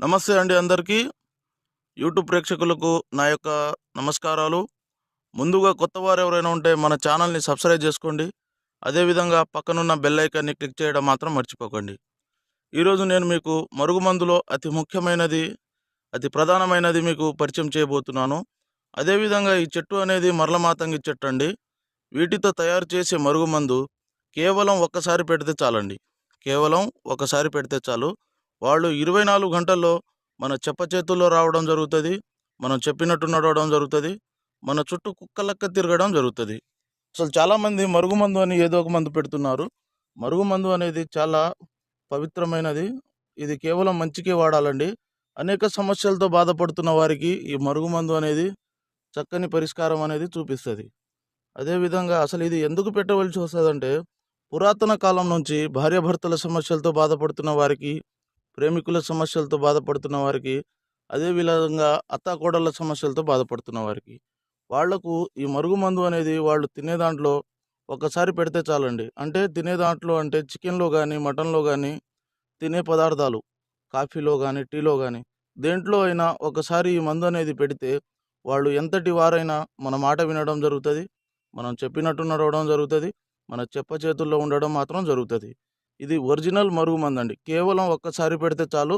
నమస్తే అండి అందరికీ. యూట్యూబ్ ప్రేక్షకులకు నా యొక్క నమస్కారాలు. ముందుగా కొత్తవారు ఎవరైనా ఉంటే మన ఛానల్ని సబ్స్క్రైబ్ చేసుకోండి. అదేవిధంగా పక్కనున్న బెల్ ఐకాన్ని క్లిక్ చేయడం మాత్రం మర్చిపోకండి. ఈరోజు నేను మీకు మరుగుమందులో అతి ముఖ్యమైనది, అతి ప్రధానమైనది మీకు పరిచయం చేయబోతున్నాను. అదేవిధంగా ఈ చెట్టు అనేది మరలమాతంగి చెట్టు అండి. వీటితో తయారు చేసే మరుగుమందు కేవలం ఒక్కసారి పెడితే చాలండి. కేవలం ఒకసారి పెడితే చాలు. వాళ్ళు 24 గంటల్లో మన చేతుల్లో రావడం జరుగుతుంది. మనం చెప్పినట్టు నడవడం జరుగుతుంది. మన చుట్టూ కుక్కలక్క తిరగడం జరుగుతుంది. అసలు చాలామంది మరుగుమందు అని ఏదో ఒక మందు పెడుతున్నారు. మరుగుమందు అనేది చాలా పవిత్రమైనది. ఇది కేవలం మంచికే వాడాలండి. అనేక సమస్యలతో బాధపడుతున్న వారికి ఈ మరుగుమందు అనేది చక్కని పరిష్కారం అనేది చూపిస్తుంది. అదేవిధంగా అసలు ఇది ఎందుకు పెట్టవలసి వస్తుందంటే, పురాతన కాలం నుంచి భార్యాభర్తల సమస్యలతో బాధపడుతున్న వారికి, ప్రేమికుల సమస్యలతో బాధపడుతున్న వారికి, అదేవిధంగా అత్తాకోడళ్ళ సమస్యలతో బాధపడుతున్న వారికి, వాళ్లకు ఈ మరుగుమందు అనేది వాళ్ళు తినే దాంట్లో ఒకసారి పెడితే చాలండి. అంటే తినే దాంట్లో అంటే చికెన్లో కానీ, మటన్లో కానీ, తినే పదార్థాలు కాఫీలో కానీ, టీలో కానీ దేంట్లో అయినా ఒకసారి ఈ మందు అనేది పెడితే వాళ్ళు ఎంతటి వారైనా మన మాట వినడం జరుగుతుంది. మనం చెప్పినట్టు నడవడం జరుగుతుంది. మన చేతుల్లో ఉండడం మాత్రం జరుగుతుంది. ఇది ఒరిజినల్ మరుగుమందు అండి. కేవలం ఒక్కసారి పెడితే చాలు.